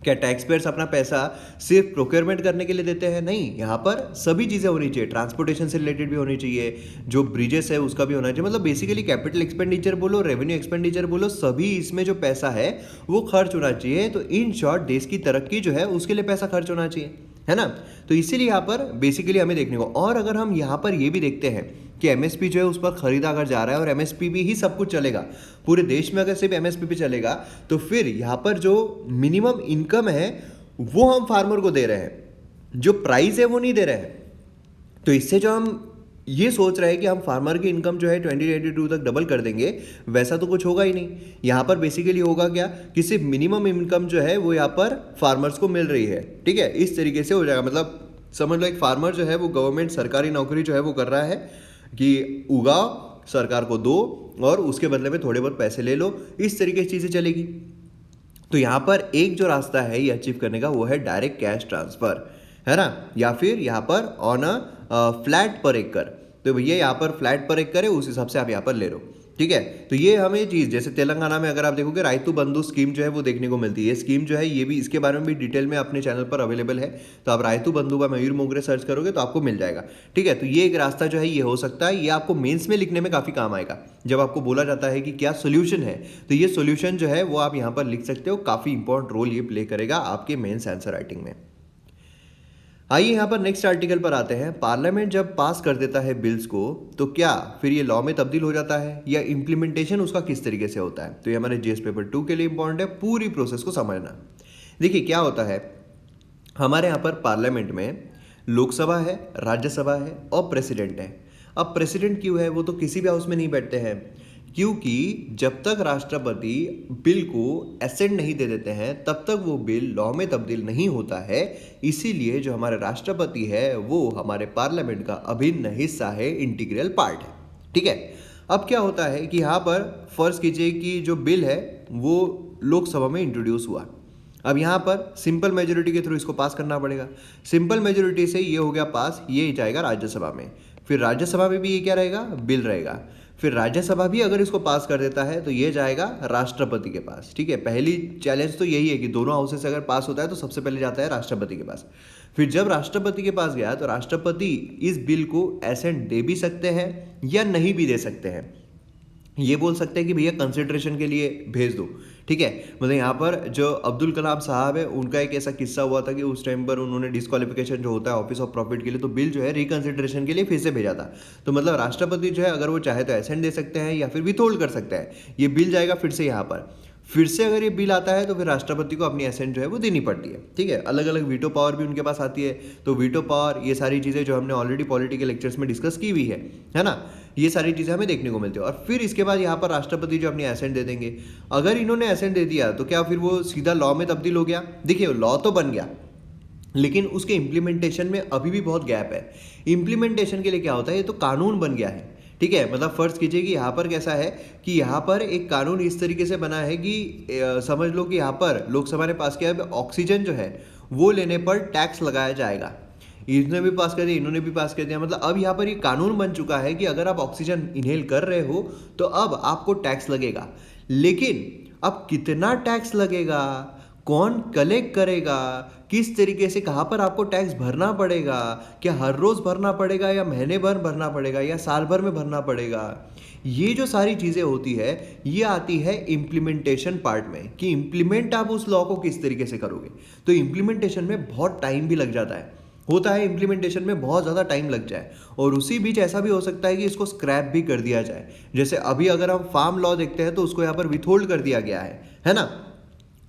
S1: क्या टैक्स पेयर्स अपना पैसा सिर्फ प्रोक्योरमेंट करने के लिए देते हैं? नहीं, यहाँ पर सभी चीज़ें होनी चाहिए, ट्रांसपोर्टेशन से रिलेटेड भी होनी चाहिए, जो ब्रिजेस है उसका भी होना चाहिए। मतलब बेसिकली कैपिटल एक्सपेंडिचर बोलो, रेवेन्यू एक्सपेंडिचर बोलो, सभी इसमें जो पैसा है वो खर्च होना चाहिए। तो इन शॉर्ट देश की तरक्की जो है उसके लिए पैसा खर्च होना चाहिए, है ना। तो इसीलिए यहाँ पर बेसिकली हमें देखने को, और अगर हम यहाँ पर ये भी देखते हैं कि एमएसपी जो है उस पर खरीदा अगर जा रहा है और एमएसपी भी ही सब कुछ चलेगा पूरे देश में, अगर सिर्फ एमएसपी पे चलेगा तो फिर यहाँ पर जो मिनिमम इनकम है वो हम फार्मर को दे रहे हैं, जो प्राइस है वो नहीं दे रहे हैं। तो इससे जो हम ये सोच रहे हैं कि हम फार्मर की इनकम जो है 2022 तक डबल कर देंगे, वैसा तो कुछ होगा ही नहीं। यहाँ पर बेसिकली होगा क्या कि सिर्फ मिनिमम इनकम जो है वो यहाँ पर फार्मर्स को मिल रही है। ठीक है, इस तरीके से हो जाएगा। मतलब समझ लो एक फार्मर जो है वो गवर्नमेंट सरकारी नौकरी जो है वो कर रहा है कि उगाओ, सरकार को दो और उसके बदले में थोड़े बहुत पैसे ले लो, इस तरीके से चीज़ें चलेगी। तो यहाँ पर एक जो रास्ता है ये अचीव करने का वो है डायरेक्ट कैश ट्रांसफ़र, है ना, या फिर यहाँ पर ऑन अ फ्लैट पर एकड़। तो भैया यहाँ पर फ्लैट पर एकड़ है, उस हिसाब से आप यहाँ पर ले लो। ठीक है। तो ये हमें चीज़, जैसे तेलंगाना में अगर आप देखोगे राइतु बंधु स्कीम जो है वो देखने को मिलती है। ये स्कीम जो है ये भी, इसके बारे में भी डिटेल में अपने चैनल पर अवेलेबल है, तो आप राइतु बंधु व मयूर मोगरे सर्च करोगे तो आपको मिल जाएगा। ठीक है, तो ये एक रास्ता जो है ये हो सकता है, ये आपको मेंस में लिखने में काफ़ी काम आएगा। जब आपको बोला जाता है कि क्या सोल्यूशन है, तो ये सोल्यूशन जो है वो आप यहाँ पर लिख सकते हो, काफ़ी इंपॉर्टेंट रोल ये प्ले करेगा आपके मेंस आंसर राइटिंग में। आइए यहाँ पर नेक्स्ट आर्टिकल पर आते हैं। पार्लियामेंट जब पास कर देता है बिल्स को, तो क्या फिर ये लॉ में तब्दील हो जाता है, या इम्प्लीमेंटेशन उसका किस तरीके से होता है? तो ये हमारे जीएस पेपर 2 के लिए इंपॉर्टेंट है, पूरी प्रोसेस को समझना। देखिए क्या होता है, हमारे यहाँ पर पार्लियामेंट में लोकसभा है, राज्यसभा है और प्रेसिडेंट है। अब प्रेसिडेंट क्यों है, वो तो किसी भी हाउस में नहीं बैठते हैं, क्योंकि जब तक राष्ट्रपति बिल को एसेंट नहीं दे देते हैं तब तक वो बिल लॉ में तब्दील नहीं होता है। इसीलिए जो हमारे राष्ट्रपति है वो हमारे पार्लियामेंट का अभिन्न हिस्सा है, इंटीग्रल पार्ट है। ठीक है, अब क्या होता है कि यहाँ पर फर्ज कीजिए कि जो बिल है वो लोकसभा में इंट्रोड्यूस हुआ। अब यहाँ पर सिंपल मेजोरिटी के थ्रू इसको पास करना पड़ेगा। सिंपल मेजोरिटी से ये हो गया पास, ये जाएगा राज्यसभा में, फिर राज्यसभा में भी ये क्या रहेगा, बिल रहेगा। फिर राज्यसभा भी अगर इसको पास कर देता है तो ये जाएगा राष्ट्रपति के पास। ठीक है, पहली चैलेंज तो यही है कि दोनों हाउसेस से अगर पास होता है तो सबसे पहले जाता है राष्ट्रपति के पास। फिर जब राष्ट्रपति के पास गया तो राष्ट्रपति इस बिल को एसेंट दे भी सकते हैं या नहीं भी दे सकते हैं। ये बोल सकते हैं कि भैया कंसिडरेशन के लिए भेज दो। ठीक है, मतलब यहाँ पर जो अब्दुल कलाम साहब है उनका एक ऐसा किस्सा हुआ था कि उस टाइम पर उन्होंने डिस्क्वालिफिकेशन जो होता है ऑफिस ऑफ प्रॉफिट के लिए, तो बिल जो है रिकंसिडरेशन के लिए फिर से भेजा था। तो मतलब राष्ट्रपति जो है अगर वो चाहे तो एसेंट दे सकते हैं या फिर विथहोल्ड कर सकते हैं। ये बिल जाएगा फिर से यहाँ पर, फिर से अगर ये बिल आता है तो फिर राष्ट्रपति को अपनी एसेंट जो है वो देनी पड़ती है। ठीक है, अलग अलग वीटो पावर भी उनके पास आती है। तो वीटो पावर, ये सारी चीज़ें जो हमने ऑलरेडी पॉलिटिकल लेक्चर्स में डिस्कस की हुई है ना, ये सारी चीज़ें हमें देखने को मिलती है। और फिर इसके बाद यहाँ पर राष्ट्रपति जो अपनी एसेंट दे देंगे। अगर इन्होंने एसेंट दे दिया तो क्या फिर वो सीधा लॉ में तब्दील हो गया? देखिए लॉ तो बन गया, लेकिन उसके इम्प्लीमेंटेशन में अभी भी बहुत गैप है। इम्प्लीमेंटेशन के लिए क्या होता है, ये तो कानून बन गया है। ठीक है, मतलब फर्ज कीजिए कि यहाँ पर कैसा है कि यहाँ पर एक कानून इस तरीके से बना है कि समझ लो कि यहाँ पर लोकसभा ने पास किया है, ऑक्सीजन जो है वो लेने पर टैक्स लगाया जाएगा। इन्होंने भी पास कर दिया, इन्होंने भी पास कर दिया, मतलब अब यहाँ पर ये कानून बन चुका है कि अगर आप ऑक्सीजन इनहेल कर रहे हो तो अब आपको टैक्स लगेगा। लेकिन अब कितना टैक्स लगेगा, कौन कलेक्ट करेगा, किस तरीके से, कहाँ पर आपको टैक्स भरना पड़ेगा, क्या हर रोज़ भरना पड़ेगा या महीने भर भरना पड़ेगा या साल भर में भरना पड़ेगा, ये जो सारी चीज़ें होती है ये आती है इम्प्लीमेंटेशन पार्ट में, कि इम्प्लीमेंट आप उस लॉ को किस तरीके से करोगे। तो इम्प्लीमेंटेशन में बहुत टाइम भी लग जाता है, होता है इम्प्लीमेंटेशन में बहुत ज़्यादा टाइम लग जाए। और उसी बीच ऐसा भी हो सकता है कि इसको स्क्रैप भी कर दिया जाए। जैसे अभी अगर हम फार्म लॉ देखते हैं तो उसको यहाँ पर विथहोल्ड कर दिया गया है ना।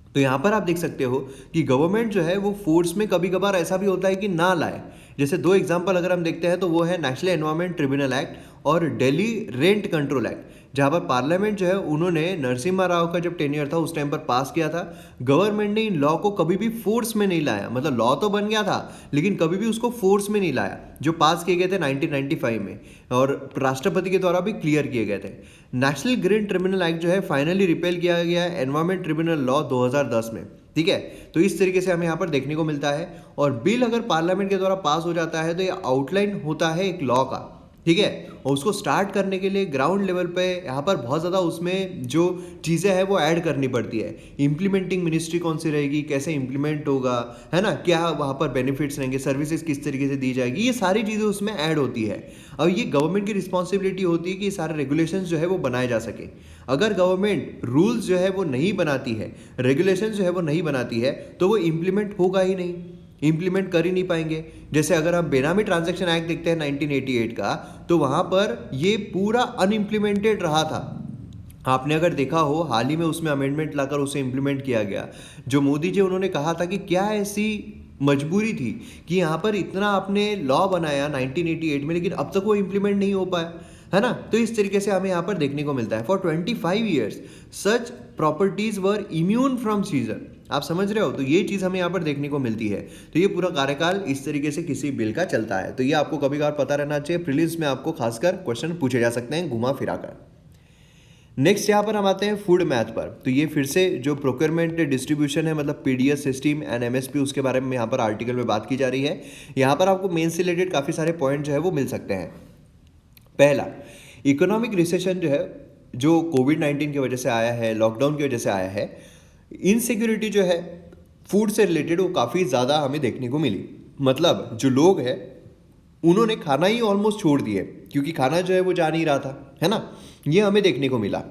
S1: तो यहाँ पर आप देख सकते हो कि गवर्नमेंट जो है वो फोर्स में कभी कभार ऐसा भी होता है कि ना लाए। जैसे दो एग्जांपल अगर हम देखते हैं तो वो है नेशनल एनवायरमेंट ट्रिब्यूनल एक्ट और दिल्ली रेंट कंट्रोल एक्ट, जहाँ पर पार्लियामेंट जो है उन्होंने नरसिम्हा राव का जब टेन्योर था उस टाइम पर पास किया था। गवर्नमेंट ने इन लॉ को कभी भी फोर्स में नहीं लाया, मतलब लॉ तो बन गया था लेकिन कभी भी उसको फोर्स में नहीं लाया, जो पास किए गए थे 1995 में और राष्ट्रपति के द्वारा भी क्लियर किए गए थे। नेशनल ग्रीन ट्रिब्यूनल एक्ट जो है फाइनली रिपेल किया गया है एनवायरमेंट ट्रिब्यूनल लॉ 2010 में। ठीक है, तो इस तरीके से हमें यहाँ पर देखने को मिलता है। और बिल अगर पार्लियामेंट के द्वारा पास हो जाता है तो ये आउटलाइन होता है एक लॉ का। ठीक है, और उसको स्टार्ट करने के लिए ग्राउंड लेवल पे यहाँ पर बहुत ज़्यादा उसमें जो चीज़ें हैं वो ऐड करनी पड़ती है। इम्प्लीमेंटिंग मिनिस्ट्री कौन सी रहेगी, कैसे इम्प्लीमेंट होगा, है ना, क्या वहाँ पर बेनिफिट्स रहेंगे, सर्विसेज किस तरीके से दी जाएगी, ये सारी चीज़ें उसमें ऐड होती है। अब ये गवर्नमेंट की रिस्पॉन्सिबिलिटी होती है कि सारे रेगुलेशंस जो है वो बनाए जा सके। अगर गवर्नमेंट रूल्स जो है वो नहीं बनाती है, रेगुलेशंस जो है वो नहीं बनाती है, तो वो इम्प्लीमेंट होगा ही नहीं, इम्प्लीमेंट कर ही नहीं पाएंगे। जैसे अगर हम बेनामी ट्रांजैक्शन एक्ट देखते हैं 1988 का, तो वहाँ पर ये पूरा अनइम्प्लीमेंटेड रहा था। आपने अगर देखा हो हाल ही में उसमें अमेंडमेंट लाकर उसे इम्प्लीमेंट किया गया। जो मोदी जी उन्होंने कहा था कि क्या ऐसी मजबूरी थी कि यहाँ पर इतना आपने लॉ बनाया 1988 में लेकिन अब तक वो इम्प्लीमेंट नहीं हो पाया, है ना। तो इस तरीके से हमें यहाँ पर देखने को मिलता है। For 25 years such properties were immune from seizure. आप समझ रहे हो, तो ये चीज़ हमें यहाँ पर देखने को मिलती है। तो ये पूरा कार्यकाल इस तरीके से किसी बिल का चलता है। तो ये आपको कभी कभार पता रहना चाहिए, प्रीलिम्स में आपको खासकर क्वेश्चन पूछे जा सकते हैं घुमा फिरा कर। नेक्स्ट यहाँ पर हम आते हैं फूड मैथ पर। तो ये फिर से जो प्रोक्योरमेंट डिस्ट्रीब्यूशन है, मतलब पीडीएस सिस्टम एंड एमएसपी, उसके बारे में यहाँ पर आर्टिकल में बात की जा रही है। यहाँ पर आपको मेन से रिलेटेड काफ़ी सारे पॉइंट जो है वो मिल सकते हैं। पहला, इकोनॉमिक रिसेशन जो है जो कोविड-19 की वजह से आया है, लॉकडाउन की वजह से आया है, इनसिक्योरिटी जो है फूड से रिलेटेड वो काफ़ी ज़्यादा हमें देखने को मिली। मतलब जो लोग हैं उन्होंने खाना ही ऑलमोस्ट छोड़ दिए क्योंकि खाना जो है वो जा नहीं रहा था, है ना। ये हमें देखने को मिला।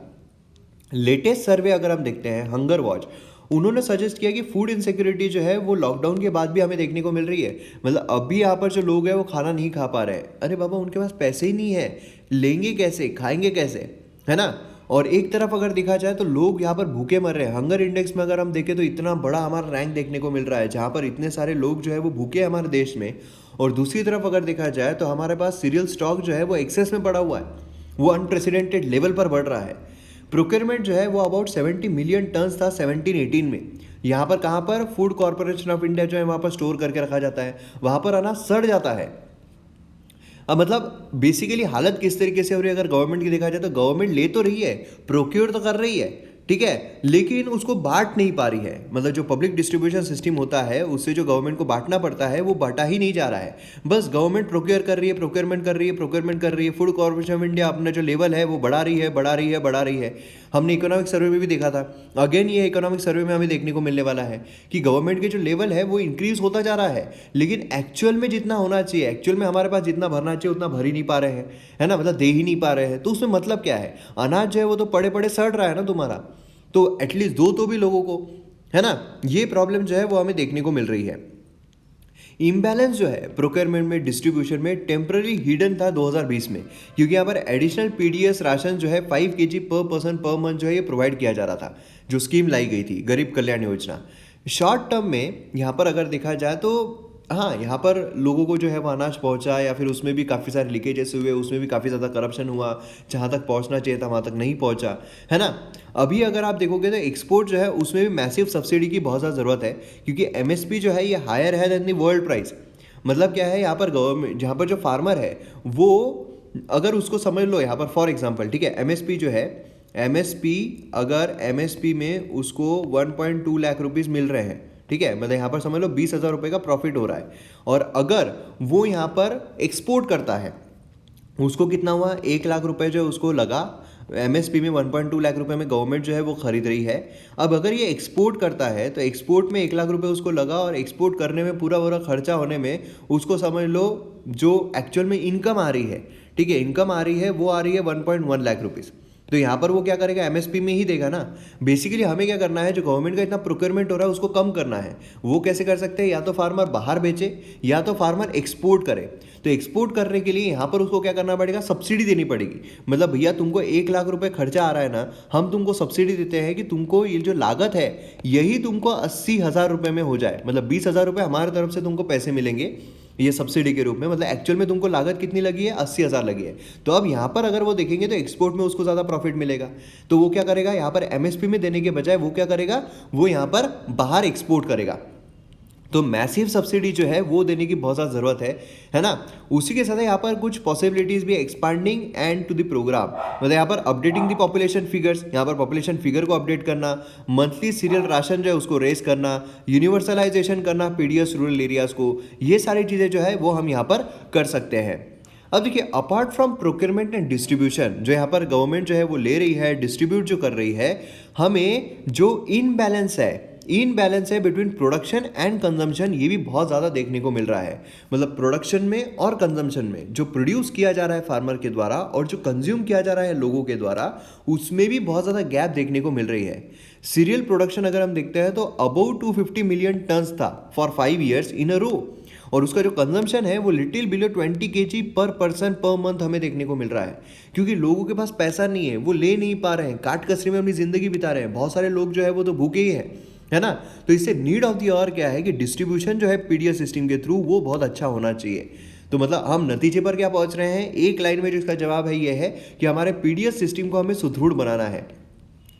S1: लेटेस्ट सर्वे अगर हम देखते हैं हंगर वॉच, उन्होंने सजेस्ट किया कि फूड इनसिक्योरिटी जो है वो लॉकडाउन के बाद भी हमें देखने को मिल रही है। मतलब अभी यहाँ पर जो लोग हैं वो खाना नहीं खा पा रहे हैं। अरे बाबा, उनके पास पैसे ही नहीं है, लेंगे कैसे, खाएंगे कैसे, है ना। और एक तरफ अगर देखा जाए तो लोग यहाँ पर भूखे मर रहे हैं। हंगर इंडेक्स में अगर हम देखें तो इतना बड़ा हमारा रैंक देखने को मिल रहा है जहाँ पर इतने सारे लोग जो है वो भूखे हैं हमारे देश में। और दूसरी तरफ अगर देखा जाए तो हमारे पास सीरियल स्टॉक जो है वो एक्सेस में पड़ा हुआ है, वो अनप्रेसिडेंटेड लेवल पर बढ़ रहा है। प्रोक्योरमेंट जो है वो अबाउट 70 मिलियन टन्स था 17-18 में। यहाँ पर कहाँ पर फूड कॉर्पोरेशन ऑफ इंडिया जो है वहाँ पर स्टोर करके रखा जाता है, वहाँ पर अनाज सड़ जाता है। अब मतलब बेसिकली हालत किस तरीके से हो रही है अगर गवर्नमेंट की देखा जाए तो गवर्नमेंट ले तो रही है, प्रोक्योर तो कर रही है, ठीक है, लेकिन उसको बांट नहीं पा रही है। मतलब जो पब्लिक डिस्ट्रीब्यूशन सिस्टम होता है उससे जो गवर्नमेंट को बांटना पड़ता है वो बांटा ही नहीं जा रहा है। बस गवर्नमेंट प्रोक्योर कर रही है, प्रोक्योरमेंट कर रही है, प्रोक्योरमेंट कर रही है। फूड कॉर्पोरेशन ऑफ इंडिया अपना जो लेवल है वो बढ़ा रही है, बढ़ा रही है, बढ़ा रही है। हमने इकोनॉमिक सर्वे में भी देखा था। अगेन ये इकोनॉमिक सर्वे में हमें देखने को मिलने वाला है कि गवर्नमेंट के जो लेवल है वो इंक्रीज होता जा रहा है, लेकिन एक्चुअल में जितना होना चाहिए, एक्चुअल में हमारे पास जितना भरना चाहिए उतना भर ही नहीं पा रहे हैं, है ना। मतलब दे ही नहीं पा रहे हैं। तो उसमें मतलब क्या है, अनाज जो है वो तो पड़े पड़े सड़ रहा है ना तुम्हारा, तो एटलीस्ट दो तो भी लोगों को, है ना। ये प्रॉब्लम जो है वो हमें देखने को मिल रही है। इम्बैलेंस जो है प्रोक्योरमेंट में, डिस्ट्रीब्यूशन में टेम्पररी हिडन था 2020 में, क्योंकि यहाँ पर एडिशनल पीडीएस राशन जो है 5 kg पर पर्सन पर मंथ जो है ये प्रोवाइड किया जा रहा था, जो स्कीम लाई गई थी गरीब कल्याण योजना। शॉर्ट टर्म में यहाँ पर अगर देखा जाए तो हाँ, यहाँ पर लोगों को जो है वो अनाज पहुँचा, या फिर उसमें भी काफ़ी सारे लीकेजेस हुए, उसमें भी काफ़ी ज़्यादा करप्शन हुआ, जहाँ तक पहुँचना चाहिए था वहाँ तक नहीं पहुँचा, है ना। अभी अगर आप देखोगे तो एक्सपोर्ट जो है उसमें भी मैसिव सब्सिडी की बहुत ज़्यादा ज़रूरत है, क्योंकि एमएसपी जो है ये हायर है देन द वर्ल्ड प्राइस। मतलब क्या है, यहाँ पर गवर्नमेंट, जहाँ पर जो फार्मर है वो अगर उसको समझ लो यहाँ पर फॉर एग्जाम्पल, ठीक है, एमएसपी जो है, एमएसपी अगर एमएसपी में उसको 1.2 लाख रुपीज़ मिल रहे हैं, ठीक है, मतलब यहाँ पर समझ लो 20,000 रुपये का प्रॉफिट हो रहा है। और अगर वो यहाँ पर एक्सपोर्ट करता है, उसको कितना हुआ, 1 लाख रुपए जो उसको लगा, एमएसपी में 1.2 लाख रुपए में गवर्नमेंट जो है वो खरीद रही है। अब अगर ये एक्सपोर्ट करता है तो एक्सपोर्ट में 1 लाख रुपए उसको लगा, और एक्सपोर्ट करने में पूरा खर्चा होने में उसको समझ लो जो एक्चुअल में इनकम आ रही है, ठीक है, इनकम आ रही है वो आ रही है 1.1 लाख रुपीज़। तो यहाँ पर वो क्या करेगा, एमएसपी में ही देगा ना। बेसिकली हमें क्या करना है, जो गवर्नमेंट का इतना प्रोक्योरमेंट हो रहा है उसको कम करना है। वो कैसे कर सकते हैं, या तो फार्मर बाहर बेचे या तो फार्मर एक्सपोर्ट करे। तो एक्सपोर्ट करने के लिए यहाँ पर उसको क्या करना पड़ेगा, सब्सिडी देनी पड़ेगी। मतलब भैया तुमको 1 लाख रुपए खर्चा आ रहा है ना, हम तुमको सब्सिडी देते हैं कि तुमको ये जो लागत है यही तुमको 80,000 रुपये में हो जाए। मतलब 20,000 रुपये हमारी तरफ से तुमको पैसे मिलेंगे ये सब्सिडी के रूप में। मतलब एक्चुअल में तुमको लागत कितनी लगी है, 80,000 लगी है। तो अब यहाँ पर अगर वो देखेंगे तो एक्सपोर्ट में उसको ज़्यादा प्रॉफिट मिलेगा, तो वो क्या करेगा, यहाँ पर एमएसपी में देने के बजाय वो क्या करेगा, वो यहाँ पर बाहर एक्सपोर्ट करेगा। तो मैसिव सब्सिडी जो है वो देने की बहुत ज़्यादा ज़रूरत है ना। उसी के साथ यहाँ पर कुछ पॉसिबिलिटीज़ भी, expanding and to the programme, मतलब यहाँ पर अपडेटिंग द पॉपुलेशन फिगर्स, यहाँ पर पॉपुलेशन फिगर को अपडेट करना, मंथली सीरियल राशन जो है उसको रेस करना, यूनिवर्सलाइजेशन करना पीडीएस रूरल एरियाज़ को, ये सारी चीज़ें जो है वो हम यहाँ पर कर सकते हैं। अब देखिए, apart from procurement and distribution, जो यहाँ पर गवर्नमेंट जो है वो ले रही है, डिस्ट्रीब्यूट जो कर रही है, हमें जो इनबैलेंस है बिटवीन प्रोडक्शन एंड कंजम्पशन, ये भी बहुत ज़्यादा देखने को मिल रहा है। मतलब प्रोडक्शन में और कंजम्पशन में, जो प्रोड्यूस किया जा रहा है फार्मर के द्वारा और जो कंज्यूम किया जा रहा है लोगों के द्वारा, उसमें भी बहुत ज़्यादा गैप देखने को मिल रही है। सीरियल प्रोडक्शन अगर हम देखते हैं तो अबाउट 250 मिलियन टन्स था फॉर 5 years इन अ रो, और उसका जो कंजम्पशन है वो लिटिल बिलो 20 kg पर पर्सन पर मंथ हमें देखने को मिल रहा है। क्योंकि लोगों के पास पैसा नहीं है, वो ले नहीं पा रहे हैं, काट कसरे में अपनी ज़िंदगी बिता रहे हैं। बहुत सारे लोग जो है वो तो भूखे ही है ना। तो इससे नीड ऑफ द आवर क्या है कि डिस्ट्रीब्यूशन जो है पीडीएस सिस्टम के थ्रू वो बहुत अच्छा होना चाहिए। तो मतलब हम नतीजे पर क्या पहुंच रहे हैं, एक लाइन में जो इसका जवाब है ये है कि हमारे पीडीएस सिस्टम को हमें सुदृढ़ बनाना है।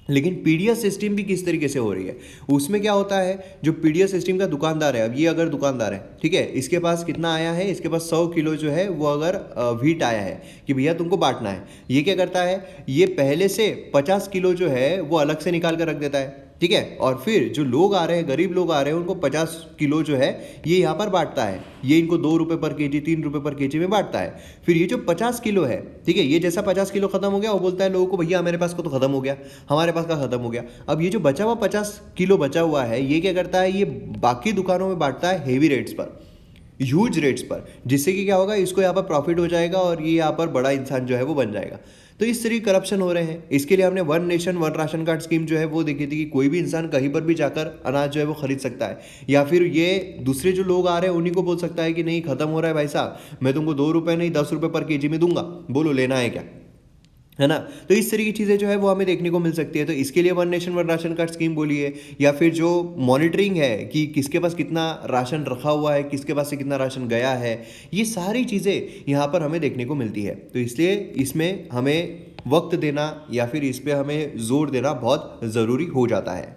S1: लेकिन पीडीएस सिस्टम भी किस तरीके से हो रही है, उसमें क्या होता है, जो पीडीएस सिस्टम का दुकानदार है, अब ये अगर दुकानदार है, ठीक है, इसके पास कितना आया है, इसके पास 100 किलो जो है वो अगर व्हीट आया है कि भैया तुमको बांटना है, ये क्या करता है, ये पहले से 50 किलो जो है वो अलग से निकाल कर रख देता है, ठीक है। और फिर जो लोग आ रहे हैं, गरीब लोग आ रहे हैं, उनको 50 किलो जो है ये यहाँ पर बांटता है। ये इनको 2 रुपये पर केजी, 3 रुपये पर केजी में बांटता है। फिर ये जो 50 किलो है, ठीक है, ये जैसा 50 किलो खत्म हो गया, वो बोलता है लोगों को भैया मेरे पास का तो खत्म हो गया, हमारे पास का खत्म हो गया। अब ये जो बचा हुआ 50 किलो बचा हुआ है, ये क्या करता है, ये बाकी दुकानों में बांटता है हेवी रेट्स पर, ह्यूज रेट्स पर, जिससे कि क्या होगा, इसको यहाँ पर प्रॉफिट हो जाएगा और ये यहाँ पर बड़ा इंसान जो है वो बन जाएगा। तो इस तरह करप्शन हो रहे हैं। इसके लिए हमने one nation one ration card scheme जो है वो देखी थी कि कोई भी इंसान कहीं पर भी जाकर अनाज जो है वो खरीद सकता है, या फिर ये दूसरे जो लोग आ रहे हैं उन्हीं को बोल सकता है कि नहीं खत्म हो रहा है भाई साहब, मैं तुमको 2 रुपये नहीं 10 रुपये पर केजी में दूंगा, बोलो लेना है क्या, है ना। तो इस तरह की चीज़ें जो है वो हमें देखने को मिल सकती है। तो इसके लिए one nation one ration card scheme बोली है, या फिर जो मॉनिटरिंग है कि किसके पास कितना राशन रखा हुआ है, किसके पास से कितना राशन गया है, ये सारी चीज़ें यहाँ पर हमें देखने को मिलती है। तो इसलिए इसमें हमें वक्त देना या फिर इस पर हमें जोर देना बहुत ज़रूरी हो जाता है।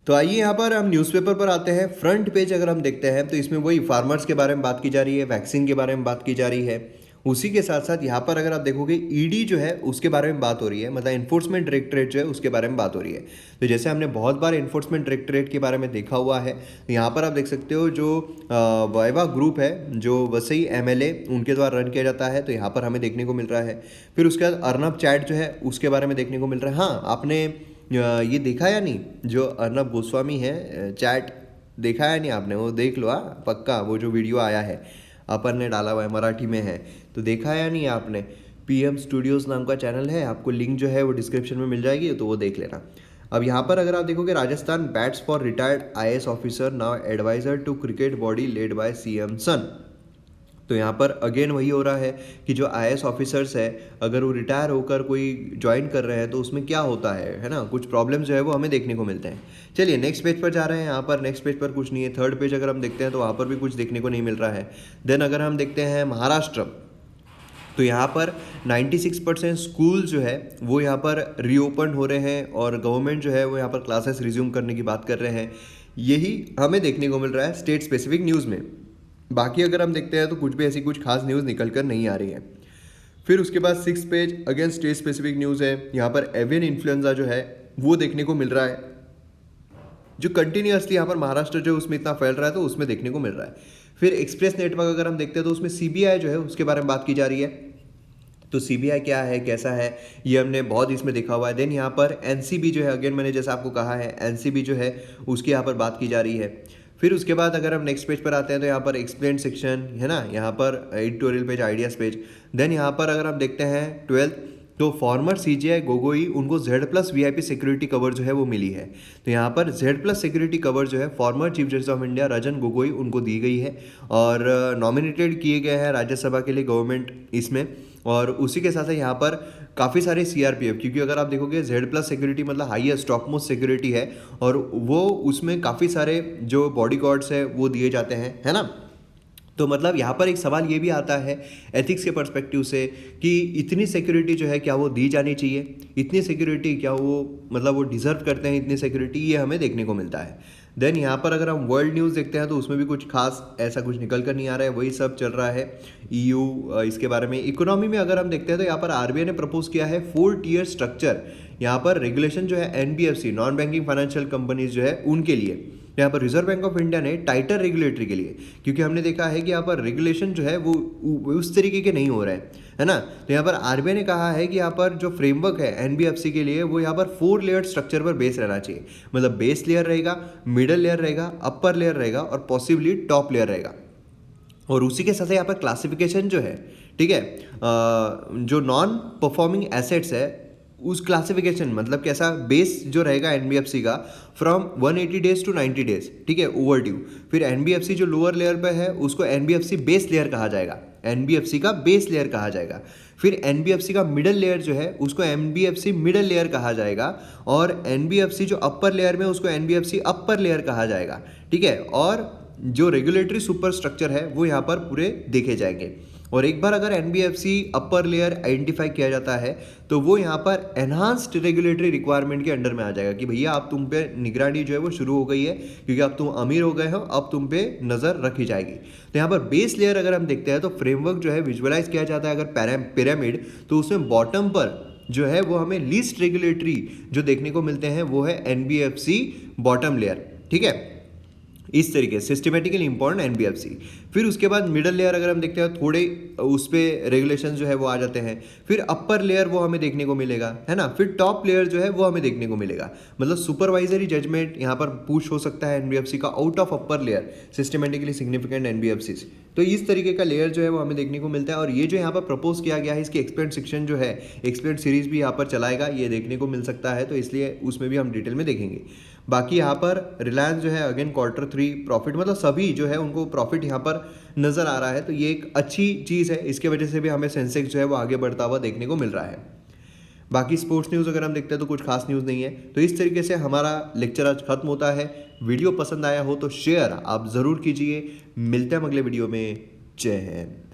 S1: तो आइए यहाँ पर हम न्यूज़पेपर पर आते हैं। फ्रंट पेज अगर हम देखते हैं तो इसमें वही फार्मर्स के बारे में बात की जा रही है, वैक्सीन के बारे में बात की जा रही है। उसी के साथ साथ यहाँ पर अगर आप देखोगे ईडी जो है उसके बारे में बात हो रही है, मतलब इन्फोर्समेंट डायरेक्टरेट जो है उसके बारे में बात हो रही है। तो जैसे हमने बहुत बार इन्फोर्समेंट डायरेक्टरेट के बारे में देखा हुआ है, तो यहाँ पर आप देख सकते हो जो वाइवा ग्रुप है जो वसई एमएलए उनके द्वारा रन किया जाता है, तो यहाँ पर हमें देखने को मिल रहा है। फिर उसके बाद अर्नब चैट जो है उसके बारे में देखने को मिल रहा है। हाँ, आपने ये देखा या नहीं, जो अर्नब गोस्वामी है चैट देखा या नहीं आपने, वो देख लो। हाँ पक्का, वो जो वीडियो आया है अपन ने डाला हुआ है, मराठी में है, तो देखा या नहीं आपने। पीएम स्टूडियोज़ नाम का चैनल है, आपको लिंक जो है वो डिस्क्रिप्शन में मिल जाएगी, तो वो देख लेना। अब यहाँ पर अगर आप देखोगे, Rajasthan bats for retired IAS officer now adviser to cricket body led by CM son. तो यहाँ पर अगेन वही हो रहा है कि जो आईएएस ऑफिसर्स है अगर वो रिटायर होकर कोई ज्वाइन कर रहे हैं तो उसमें क्या होता है ना, कुछ प्रॉब्लम्स जो है वो हमें देखने को मिलते हैं। चलिए नेक्स्ट पेज पर जा रहे हैं। यहाँ पर नेक्स्ट पेज पर कुछ नहीं है। थर्ड पेज अगर हम देखते हैं तो वहाँ पर भी कुछ देखने को नहीं मिल रहा है। देन अगर हम देखते हैं महाराष्ट्र, तो यहाँ पर 96% स्कूल जो है वो यहाँ पर रीओपन हो रहे हैं और गवर्नमेंट जो है वो यहाँ पर क्लासेस रिज्यूम करने की बात कर रहे हैं। यही हमें देखने को मिल रहा है स्टेट स्पेसिफिक न्यूज़ में। बाकी अगर हम देखते हैं तो कुछ भी ऐसी कुछ खास न्यूज़ निकल कर नहीं आ रही है। फिर उसके बाद 6 page again state specific news है। यहाँ पर एवियन इन्फ्लुएंजा जो है वो देखने को मिल रहा है, जो कंटिन्यूसली यहाँ पर महाराष्ट्र जो उसमें इतना फैल रहा है तो उसमें देखने को मिल रहा है। फिर एक्सप्रेस नेटवर्क अगर हम देखते हैं तो उसमें सीबीआई जो है उसके बारे में बात की जा रही है। तो सीबीआई क्या है, कैसा है, ये हमने बहुत इसमें देखा हुआ है। देन यहाँ पर एनसीबी जो है, अगेन मैंने जैसा आपको कहा है एनसीबी जो है उसकी यहाँ पर बात की जा रही है। फिर उसके बाद अगर हम नेक्स्ट पेज पर आते हैं तो यहाँ पर एक्सप्लेन सेक्शन है ना, यहाँ पर editorial page, ideas page. Then यहाँ पर अगर हम देखते हैं 12th, तो फॉर्मर सीजीआई गोगोई उनको Z+ VIP सिक्योरिटी कवर जो है वो मिली है। तो यहाँ पर Z+ सिक्योरिटी कवर जो है former chief justice of India Ranjan Gogoi उनको दी गई है और नॉमिनेटेड किए गए हैं राज्यसभा के लिए गवर्नमेंट इसमें। और उसी के साथ साथ यहाँ पर काफ़ी सारे सीआरपीएफ, क्योंकि अगर आप देखोगे Z+ सिक्योरिटी मतलब हाईएस्ट टॉप मोस्ट सिक्योरिटी है और वो उसमें काफ़ी सारे जो बॉडी गार्ड्स है वो दिए जाते हैं, है ना। तो मतलब यहाँ पर एक सवाल ये भी आता है एथिक्स के पर्सपेक्टिव से कि इतनी सिक्योरिटी जो है क्या वो दी जानी चाहिए, इतनी सिक्योरिटी क्या वो मतलब वो डिज़र्व करते हैं इतनी सिक्योरिटी, ये हमें देखने को मिलता है। देन यहाँ पर अगर हम वर्ल्ड न्यूज़ देखते हैं तो उसमें भी कुछ खास ऐसा कुछ निकल कर नहीं आ रहा है, वही सब चल रहा है EU इसके बारे में। इकोनॉमी में अगर हम देखते हैं तो यहाँ पर RBI ने प्रपोज किया है 4 tier स्ट्रक्चर। यहाँ पर रेगुलेशन जो है NBFC non banking financial companies जो है उनके लिए, यहाँ पर रिजर्व बैंक ऑफ इंडिया ने टाइटर रेगुलेटरी के लिए, क्योंकि हमने देखा है कि यहाँ पर रेगुलेशन जो है वो उस तरीके के नहीं हो रहे हैं, है ना। तो यहाँ पर RBI ने कहा है कि यहाँ पर जो फ्रेमवर्क है NBFC के लिए वो यहाँ पर 4 लेयर स्ट्रक्चर पर बेस रहना चाहिए। मतलब बेस लेयर रहेगा, मिडल लेयर रहेगा, अपर लेयर रहेगा और पॉसिबली टॉप लेयर रहेगा। और उसी के साथ यहाँ पर क्लासिफिकेशन जो है, ठीक है, जो नॉन परफॉर्मिंग एसेट्स है उस क्लासिफिकेशन मतलब कैसा बेस जो रहेगा NBFC का फ्रॉम 180 days to 90 days, ठीक है, ओवर ड्यू। फिर NBFC जो लोअर लेयर पे है उसको NBFC बेस लेयर कहा जाएगा, NBFC का बेस लेयर कहा जाएगा। फिर NBFC का मिडल लेयर जो है उसको NBFC मिडल लेयर कहा जाएगा और NBFC जो अपर लेयर में उसको NBFC अपर लेयर कहा जाएगा, ठीक है। और जो रेगुलेटरी सुपर स्ट्रक्चर है वो यहाँ पर पूरे देखे जाएंगे। और एक बार अगर NBFC अपर लेयर आइडेंटिफाई किया जाता है तो वो यहाँ पर एनहांस्ड रेगुलेटरी रिक्वायरमेंट के अंडर में आ जाएगा कि भैया आप तुम पे निगरानी जो है वो शुरू हो गई है क्योंकि अब तुम अमीर हो गए हो, अब तुम पे नज़र रखी जाएगी। तो यहाँ पर बेस लेयर अगर हम देखते हैं तो फ्रेमवर्क जो है विजुअलाइज किया जाता है अगर पिरामिड, तो उसमें बॉटम पर जो है वो हमें लीस्ट रेगुलेटरी जो देखने को मिलते हैं वो है NBFC बॉटम लेयर, ठीक है, इस तरीके से सिस्टमेटिकली इंपॉर्टेंट NBFC। फिर उसके बाद मिडल लेयर अगर हम देखते हैं थोड़े उस पर रेगुलेशन जो है वो आ जाते हैं। फिर अपर लेयर वो हमें देखने को मिलेगा, है ना। फिर टॉप लेयर जो है वो हमें देखने को मिलेगा, मतलब सुपरवाइजरी जजमेंट यहाँ पर पुश हो सकता है NBFC का out of upper layer systematically significant NBFCs। तो इस तरीके का लेयर जो है वो हमें देखने को मिलता है। और ये जो यहाँ पर प्रपोज किया गया है इसकी एक्सप्लेन सेक्शन जो है, एक्सप्लेन सीरीज भी यहाँ पर चलाएगा, ये देखने को मिल सकता है, तो इसलिए उसमें भी हम डिटेल में देखेंगे। बाकी यहाँ पर रिलायंस जो है अगेन Q3 प्रॉफिट, मतलब सभी जो है उनको प्रॉफिट यहाँ पर नज़र आ रहा है, तो ये एक अच्छी चीज़ है। इसके वजह से भी हमें सेंसेक्स जो है वो आगे बढ़ता हुआ देखने को मिल रहा है। बाकी स्पोर्ट्स न्यूज़ अगर हम देखते हैं तो कुछ खास न्यूज़ नहीं है। तो इस तरीके से हमारा लेक्चर आज खत्म होता है। वीडियो पसंद आया हो तो शेयर आप ज़रूर कीजिए। मिलते हैं अगले वीडियो में। जय हिंद।